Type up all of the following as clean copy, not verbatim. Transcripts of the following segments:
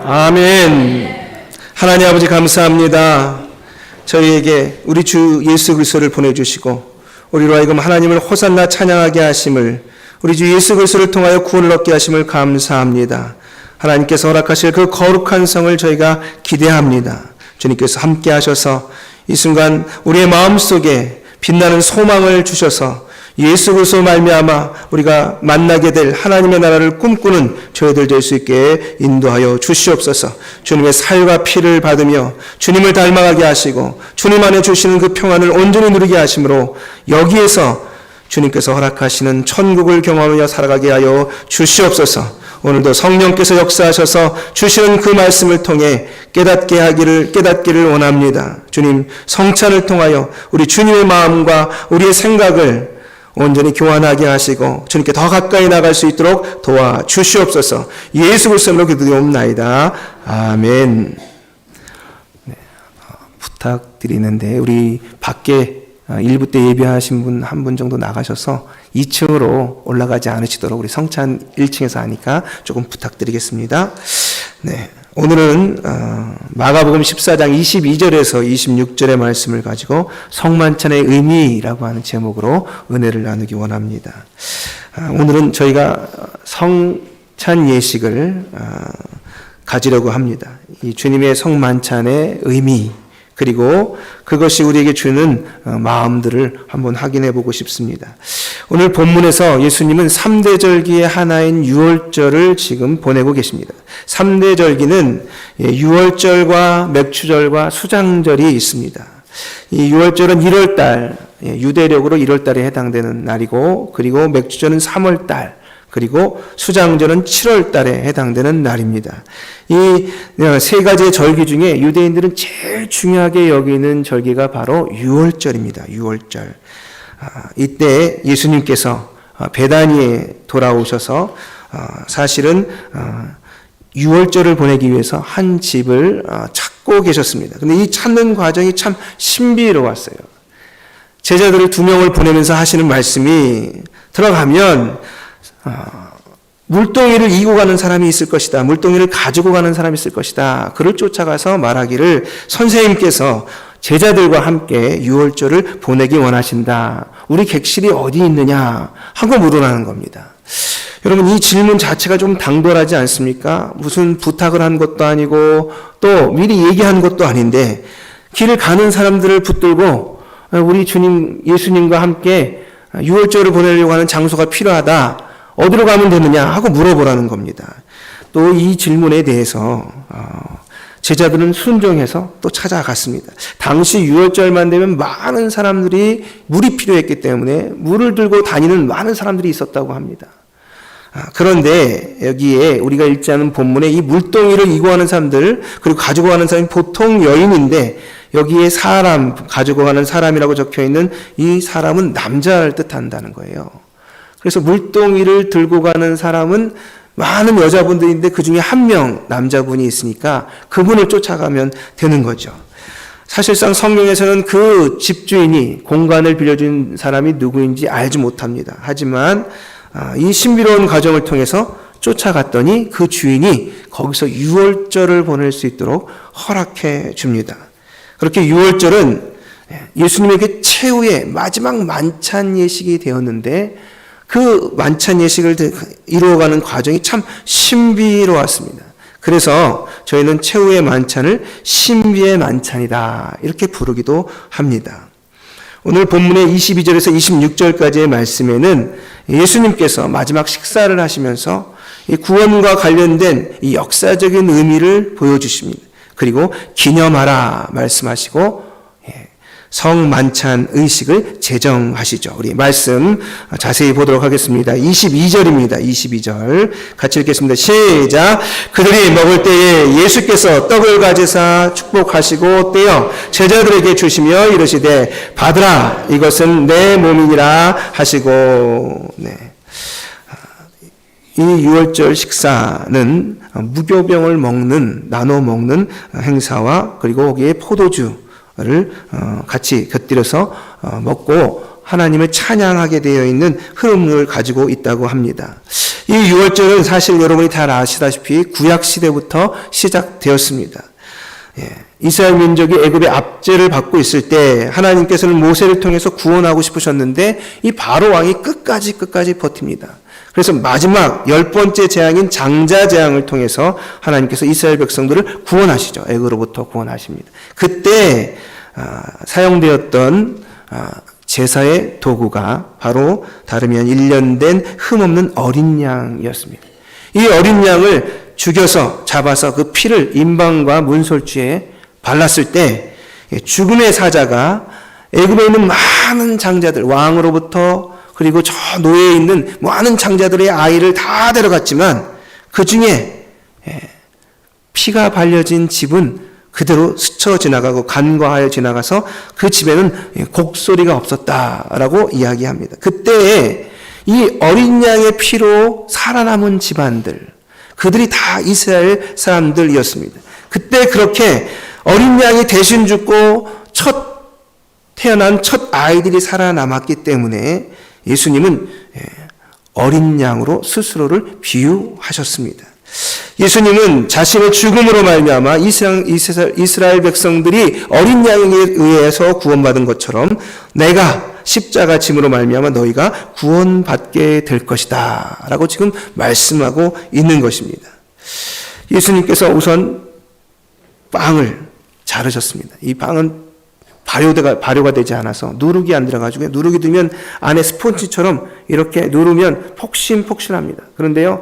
아멘. 하나님 아버지 감사합니다. 저희에게 우리 주 예수 그리스도를 보내주시고 우리로 하여금 하나님을 호산나 찬양하게 하심을, 우리 주 예수 그리스도를 통하여 구원을 얻게 하심을 감사합니다. 하나님께서 허락하실 그 거룩한 성을 저희가 기대합니다. 주님께서 함께 하셔서 이 순간 우리의 마음속에 빛나는 소망을 주셔서 예수 그리스도 말미암아 우리가 만나게 될 하나님의 나라를 꿈꾸는 저희들 될 수 있게 인도하여 주시옵소서. 주님의 살과 피를 받으며 주님을 닮아가게 하시고 주님 안에 주시는 그 평안을 온전히 누리게 하심으로 여기에서 주님께서 허락하시는 천국을 경험하며 살아가게 하여 주시옵소서. 오늘도 성령께서 역사하셔서 주시는 그 말씀을 통해 깨닫기를 원합니다. 주님 성찬을 통하여 우리 주님의 마음과 우리의 생각을 온전히 교환하게 하시고 주님께 더 가까이 나갈 수 있도록 도와주시옵소서. 예수 그리스도로 기도드리옵나이다. 아멘. 네, 부탁드리는데 우리 밖에 일부 때 예배하신 분 한 분 정도 나가셔서 2층으로 올라가지 않으시도록 우리 성찬 1층에서 하니까 조금 부탁드리겠습니다. 네, 오늘은 마가복음 14장 22절에서 26절의 말씀을 가지고 성만찬의 의미라고 하는 제목으로 은혜를 나누기 원합니다. 오늘은 저희가 성찬 예식을 가지려고 합니다. 이 주님의 성만찬의 의미, 그리고 그것이 우리에게 주는 마음들을 한번 확인해 보고 싶습니다. 오늘 본문에서 예수님은 3대 절기의 하나인 유월절을 지금 보내고 계십니다. 3대 절기는 유월절과 맥추절과 수장절이 있습니다. 이 유월절은 1월달, 유대력으로 1월달에 해당되는 날이고, 그리고 맥추절은 3월달, 그리고 수장절은 7월 달에 해당되는 날입니다. 이 세 가지의 절기 중에 유대인들은 제일 중요하게 여기는 절기가 바로 유월절입니다. 유월절. 이때 예수님께서 베다니에 돌아오셔서 사실은 유월절을 보내기 위해서 한 집을 찾고 계셨습니다. 근데 이 찾는 과정이 참 신비로웠어요. 제자들을 2명을 보내면서 하시는 말씀이, 들어가면 물동이를 이고 가는 사람이 있을 것이다. 물동이를 가지고 가는 사람이 있을 것이다. 그를 쫓아가서 말하기를 선생님께서 제자들과 함께 유월절을 보내기 원하신다. 우리 객실이 어디 있느냐 하고 물어나는 겁니다. 여러분, 이 질문 자체가 좀 당돌하지 않습니까? 무슨 부탁을 한 것도 아니고 또 미리 얘기한 것도 아닌데 길을 가는 사람들을 붙들고 우리 주님 예수님과 함께 유월절을 보내려고 하는 장소가 필요하다. 어디로 가면 되느냐 하고 물어보라는 겁니다. 또 이 질문에 대해서 제자들은 순종해서 또 찾아갔습니다. 당시 유월절만 되면 많은 사람들이 물이 필요했기 때문에 물을 들고 다니는 많은 사람들이 있었다고 합니다. 그런데 여기에 우리가 읽지 않은 본문에 이 물동이를 이고 가는 사람들, 그리고 가지고 가는 사람이 보통 여인인데 여기에 사람, 가지고 가는 사람이라고 적혀있는 이 사람은 남자를 뜻한다는 거예요. 그래서 물동이를 들고 가는 사람은 많은 여자분들인데 그 중에 한 명 남자분이 있으니까 그분을 쫓아가면 되는 거죠. 사실상 성경에서는 그 집주인이 공간을 빌려준 사람이 누구인지 알지 못합니다. 하지만 이 신비로운 과정을 통해서 쫓아갔더니 그 주인이 거기서 유월절을 보낼 수 있도록 허락해 줍니다. 그렇게 유월절은 예수님에게 최후의 마지막 만찬 예식이 되었는데 그 만찬 예식을 이루어가는 과정이 참 신비로웠습니다. 그래서 저희는 최후의 만찬을 신비의 만찬이다 이렇게 부르기도 합니다. 오늘 본문의 22절에서 26절까지의 말씀에는 예수님께서 마지막 식사를 하시면서 이 구원과 관련된 이 역사적인 의미를 보여주십니다. 그리고 기념하라 말씀하시고 성만찬 의식을 제정하시죠. 우리 말씀 자세히 보도록 하겠습니다. 22절입니다. 22절 같이 읽겠습니다. 시작. 그들이 먹을 때에 예수께서 떡을 가지사 축복하시고 떼어 제자들에게 주시며 이르시되 받으라 이것은 내 몸이니라 하시고. 네. 이 유월절 식사는 무교병을 나눠 먹는 행사와 그리고 거기에 포도주를 같이 곁들여서 먹고 하나님을 찬양하게 되어 있는 흐름을 가지고 있다고 합니다. 이 유월절은 사실 여러분이 잘 아시다시피 구약 시대부터 시작되었습니다. 이스라엘 민족이 애굽의 압제를 받고 있을 때 하나님께서는 모세를 통해서 구원하고 싶으셨는데 이 바로 왕이 끝까지 버팁니다. 그래서 마지막 10번째 재앙인 장자 재앙을 통해서 하나님께서 이스라엘 백성들을 구원하시죠. 애굽으로부터 구원하십니다. 그때 사용되었던 제사의 도구가 바로 다름이 아닌 1년 된 흠없는 어린 양이었습니다. 이 어린 양을 죽여서 잡아서 그 피를 임방과 문설주에 발랐을 때 죽음의 사자가 애굽에 있는 많은 장자들, 왕으로부터 그리고 저 노예에 있는 많은 장자들의 아이를 다 데려갔지만 그 중에 피가 발려진 집은 그대로 스쳐 지나가고 간과하여 지나가서 그 집에는 곡소리가 없었다라고 이야기합니다. 그때 이 어린 양의 피로 살아남은 집안들, 그들이 다 이스라엘 사람들이었습니다. 그때 그렇게 어린 양이 대신 죽고 태어난 첫 아이들이 살아남았기 때문에 예수님은 어린 양으로 스스로를 비유하셨습니다. 예수님은 자신의 죽음으로 말미암아 이스라엘 백성들이 어린 양에 의해서 구원받은 것처럼 내가 십자가 짐으로 말미암아 너희가 구원받게 될 것이다 라고 지금 말씀하고 있는 것입니다. 예수님께서 우선 빵을 자르셨습니다. 이 빵은 발효가 되지 않아서 누룩이 안 들어가지고 누룩이 들면 안에 스폰지처럼 이렇게 누르면 폭신폭신합니다. 그런데요,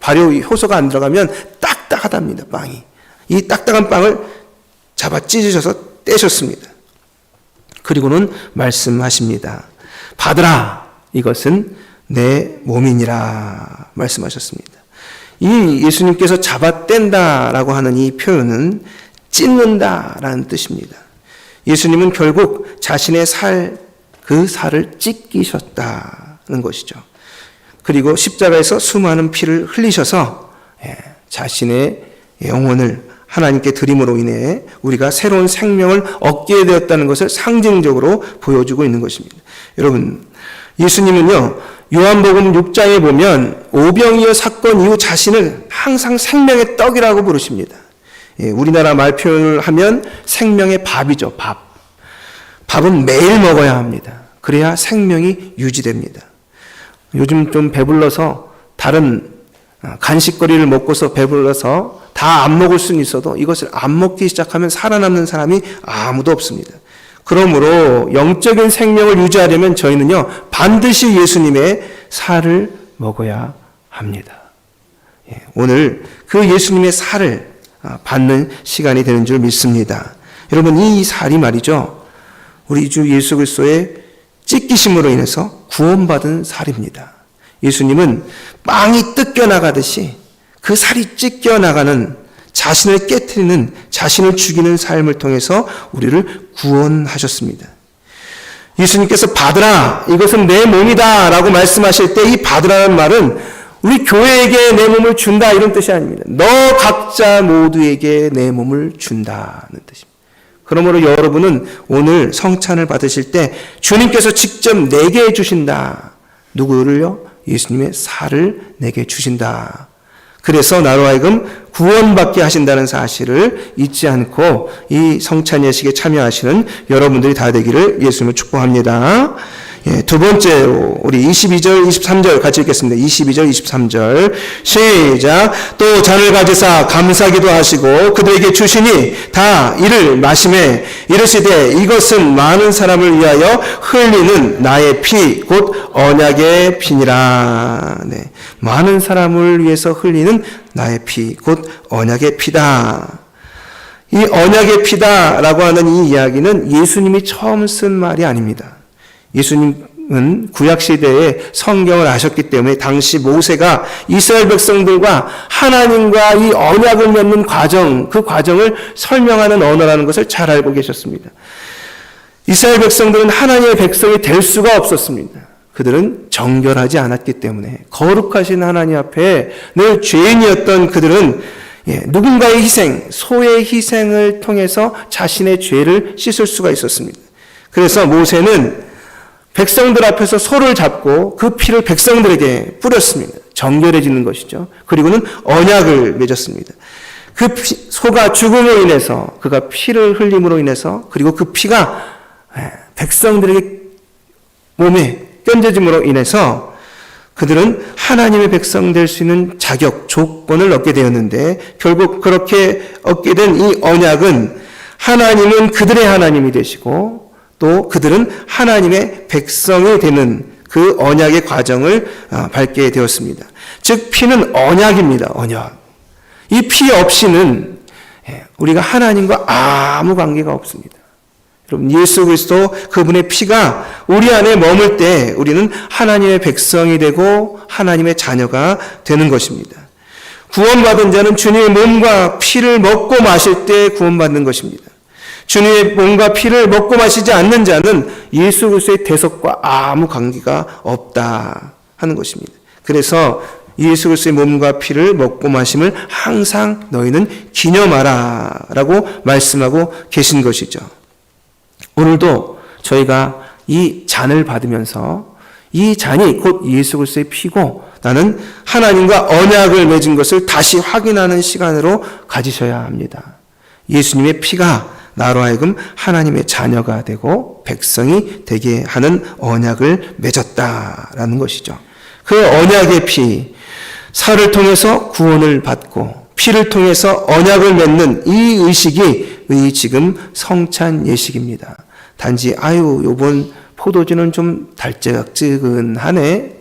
발효 효소가 안 들어가면 딱딱하답니다. 빵이. 이 딱딱한 빵을 잡아 찢으셔서 떼셨습니다. 그리고는 말씀하십니다. 받으라, 이것은 내 몸이니라 말씀하셨습니다. 이 예수님께서 잡아 뗀다라고 하는 이 표현은 찢는다라는 뜻입니다. 예수님은 결국 자신의 그 살을 찢기셨다는 것이죠. 그리고 십자가에서 수많은 피를 흘리셔서 자신의 영혼을 하나님께 드림으로 인해 우리가 새로운 생명을 얻게 되었다는 것을 상징적으로 보여주고 있는 것입니다. 여러분, 예수님은요, 요한복음 6장에 보면 오병이어 사건 이후 자신을 항상 생명의 떡이라고 부르십니다. 우리나라 말 표현을 하면 생명의 밥이죠. 밥은 매일 먹어야 합니다. 그래야 생명이 유지됩니다. 요즘 좀 배불러서 다른 간식거리를 먹고서 배불러서 다 안 먹을 수는 있어도 이것을 안 먹기 시작하면 살아남는 사람이 아무도 없습니다. 그러므로 영적인 생명을 유지하려면 저희는요, 반드시 예수님의 살을 먹어야 합니다. 오늘 그 예수님의 살을 받는 시간이 되는 줄 믿습니다. 여러분, 이 살이 말이죠, 우리 주 예수 그리스도의 찢기심으로 인해서 구원받은 살입니다. 예수님은 빵이 뜯겨나가듯이 그 살이 찢겨나가는, 자신을 깨트리는, 자신을 죽이는 삶을 통해서 우리를 구원하셨습니다. 예수님께서 받으라, 이것은 내 몸이다 라고 말씀하실 때 이 받으라는 말은 우리 교회에게 내 몸을 준다 이런 뜻이 아닙니다. 너 각자 모두에게 내 몸을 준다는 뜻입니다. 그러므로 여러분은 오늘 성찬을 받으실 때 주님께서 직접 내게 주신다. 누구를요? 예수님의 살을 내게 주신다. 그래서 나로 하여금 구원받게 하신다는 사실을 잊지 않고 이 성찬 예식에 참여하시는 여러분들이 다 되기를 예수님을 축복합니다. 두 번째로 우리 22절, 23절 같이 읽겠습니다. 22절, 23절 시작. 또 잔을 가지사 감사기도 하시고 그들에게 주시니 다 이를 마시매 이르시되 이것은 많은 사람을 위하여 흘리는 나의 피 곧 언약의 피니라. 네. 많은 사람을 위해서 흘리는 나의 피 곧 언약의 피다. 이 언약의 피다라고 하는 이 이야기는 예수님이 처음 쓴 말이 아닙니다. 예수님은 구약시대에 성경을 아셨기 때문에 당시 모세가 이스라엘 백성들과 하나님과 이 언약을 맺는 과정, 그 과정을 설명하는 언어라는 것을 잘 알고 계셨습니다. 이스라엘 백성들은 하나님의 백성이 될 수가 없었습니다. 그들은 정결하지 않았기 때문에 거룩하신 하나님 앞에 늘 죄인이었던 그들은 누군가의 희생, 소의 희생을 통해서 자신의 죄를 씻을 수가 있었습니다. 그래서 모세는 백성들 앞에서 소를 잡고 그 피를 백성들에게 뿌렸습니다. 정결해지는 것이죠. 그리고는 언약을 맺었습니다. 그 소가 죽음으로 인해서, 그가 피를 흘림으로 인해서, 그리고 그 피가 백성들에게 몸에 껴져짐으로 인해서 그들은 하나님의 백성 될 수 있는 자격, 조건을 얻게 되었는데, 결국 그렇게 얻게 된 이 언약은 하나님은 그들의 하나님이 되시고 또 그들은 하나님의 백성이 되는 그 언약의 과정을 밟게 되었습니다. 즉 피는 언약입니다. 언약. 이 피 없이는 우리가 하나님과 아무 관계가 없습니다. 여러분, 예수 그리스도 그분의 피가 우리 안에 머물 때 우리는 하나님의 백성이 되고 하나님의 자녀가 되는 것입니다. 구원받은 자는 주님의 몸과 피를 먹고 마실 때 구원받는 것입니다. 주님의 몸과 피를 먹고 마시지 않는 자는 예수 그리스도의 대속과 아무 관계가 없다 하는 것입니다. 그래서 예수 그리스도의 몸과 피를 먹고 마심을 항상 너희는 기념하라 라고 말씀하고 계신 것이죠. 오늘도 저희가 이 잔을 받으면서 이 잔이 곧 예수 그리스도의 피고 나는 하나님과 언약을 맺은 것을 다시 확인하는 시간으로 가지셔야 합니다. 예수님의 피가 나로 하여금 하나님의 자녀가 되고 백성이 되게 하는 언약을 맺었다라는 것이죠. 그 언약의 피, 살을 통해서 구원을 받고 피를 통해서 언약을 맺는 이 의식이 지금 성찬 예식입니다. 단지 요번 포도주는 좀 달짝지근하네.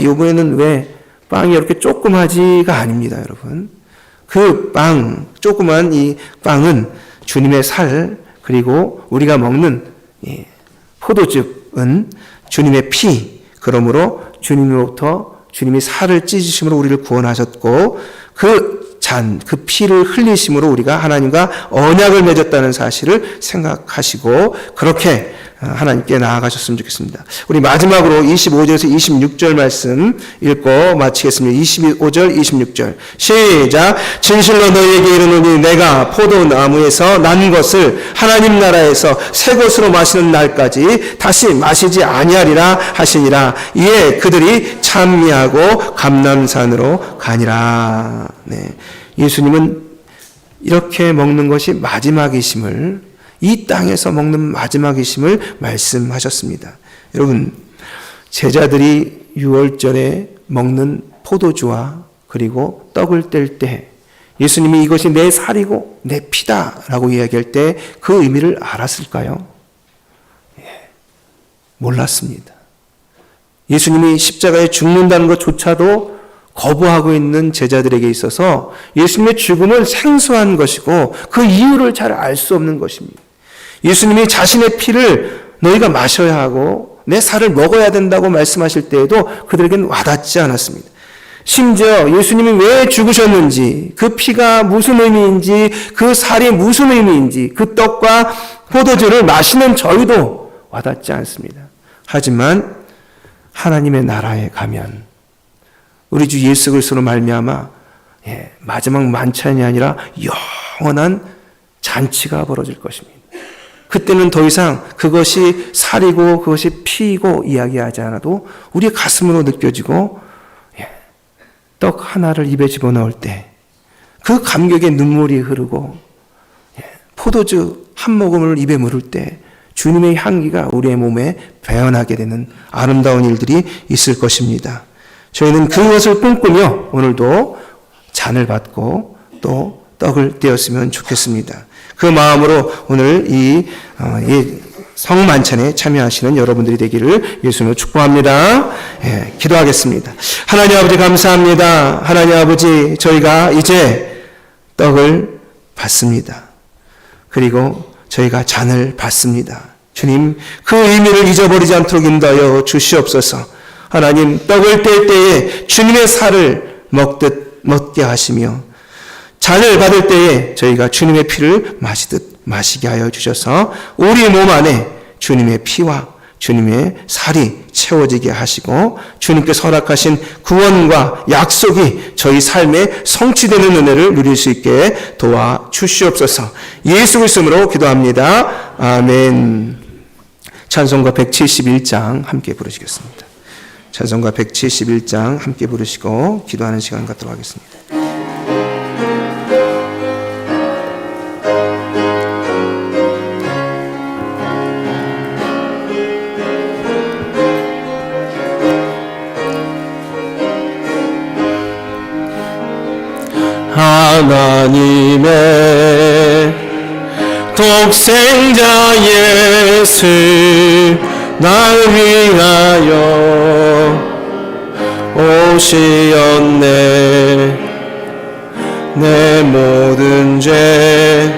요번에는 왜 빵이 이렇게 조그마지가 아닙니다, 여러분. 그 빵, 조그만 이 빵은 주님의 살, 그리고 우리가 먹는 포도즙은 주님의 피, 그러므로 주님으로부터 주님이 살을 찢으심으로 우리를 구원하셨고 그 잔, 그 피를 흘리심으로 우리가 하나님과 언약을 맺었다는 사실을 생각하시고 그렇게 하나님께 나아가셨으면 좋겠습니다. 우리 마지막으로 25절에서 26절 말씀 읽고 마치겠습니다. 25절, 26절 시작. 진실로 너희에게 이르노니 내가 포도나무에서 난 것을 하나님 나라에서 새 것으로 마시는 날까지 다시 마시지 아니하리라 하시니라. 이에 그들이 찬미하고 감람산으로 가니라. 네. 예수님은 이렇게 먹는 것이 마지막이심을, 이 땅에서 먹는 마지막이심을 말씀하셨습니다. 여러분, 제자들이 유월절에 먹는 포도주와 그리고 떡을 뗄 때 예수님이 이것이 내 살이고 내 피다라고 이야기할 때 그 의미를 알았을까요? 몰랐습니다. 예수님이 십자가에 죽는다는 것조차도 거부하고 있는 제자들에게 있어서 예수님의 죽음은 생소한 것이고 그 이유를 잘 알 수 없는 것입니다. 예수님이 자신의 피를 너희가 마셔야 하고 내 살을 먹어야 된다고 말씀하실 때에도 그들에게는 와닿지 않았습니다. 심지어 예수님이 왜 죽으셨는지, 그 피가 무슨 의미인지, 그 살이 무슨 의미인지, 그 떡과 포도주를 마시는 저희도 와닿지 않습니다. 하지만 하나님의 나라에 가면 우리 주 예수 그리스도로 말미암아 마지막 만찬이 아니라 영원한 잔치가 벌어질 것입니다. 그때는 더 이상 그것이 살이고 그것이 피이고 이야기하지 않아도 우리의 가슴으로 느껴지고 떡 하나를 입에 집어넣을 때 그 감격의 눈물이 흐르고 포도주 한 모금을 입에 물을 때 주님의 향기가 우리의 몸에 배어나게 되는 아름다운 일들이 있을 것입니다. 저희는 그것을 꿈꾸며 오늘도 잔을 받고 또 떡을 떼었으면 좋겠습니다. 그 마음으로 오늘 이 성만찬에 참여하시는 여러분들이 되기를 예수님으로 축복합니다. 기도하겠습니다. 하나님 아버지 감사합니다. 하나님 아버지, 저희가 이제 떡을 받습니다. 그리고 저희가 잔을 받습니다. 주님, 그 의미를 잊어버리지 않도록 인도하여 주시옵소서. 하나님, 떡을 뗄 때에 주님의 살을 먹게 하시며 잔을 받을 때에 저희가 주님의 피를 마시듯 마시게 하여 주셔서 우리 몸 안에 주님의 피와 주님의 살이 채워지게 하시고 주님께서 허락하신 구원과 약속이 저희 삶에 성취되는 은혜를 누릴 수 있게 도와주시옵소서. 예수 그리스도로 기도합니다. 아멘. 찬송가 171장 함께 부르시겠습니다. 찬송가 171장 함께 부르시고 기도하는 시간 갖도록 하겠습니다. 하나님의 독생자 예수 날 위하여 오시었네. 내 모든 죄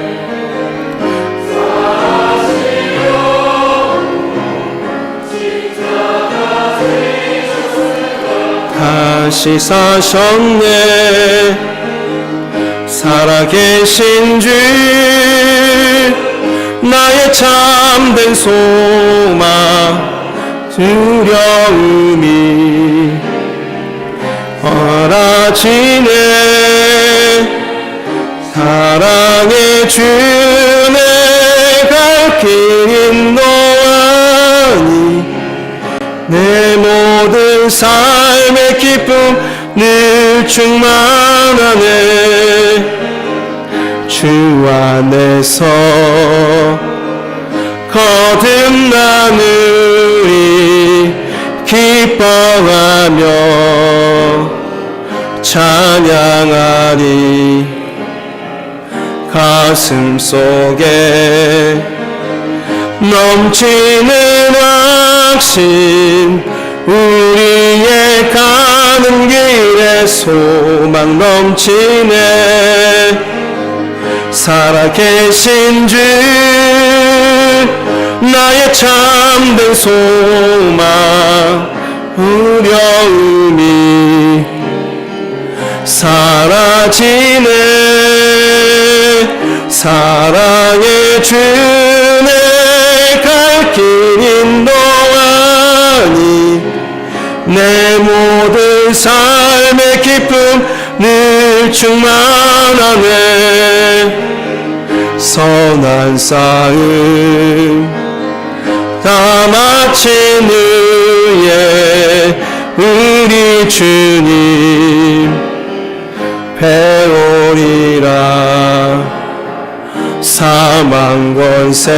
다시 사셨네. 살아계신 주 나의 참된 소망 두려움이 사라지네. 사랑의 주 내 갈 길 인도하니 내 모든 삶의 기쁨 늘 충만하네. 주 안에서 거듭나느니 기뻐하며 찬양하리. 가슴 속에 넘치는 확신 우리의 가는 길에 소망 넘치네. 살아계신 주 나의 참된 소망 두려움이 사라지네. 사랑의 주 내 갈 길 인도하니 내 모든 삶의 기쁨 늘 충만하네. 선한 싸움 다 마친 후에 우리 주님 배우리라. 사망 권세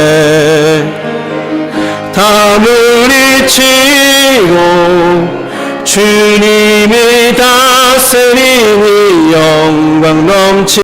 다 물리치고 주님이 다스리니 영광 넘치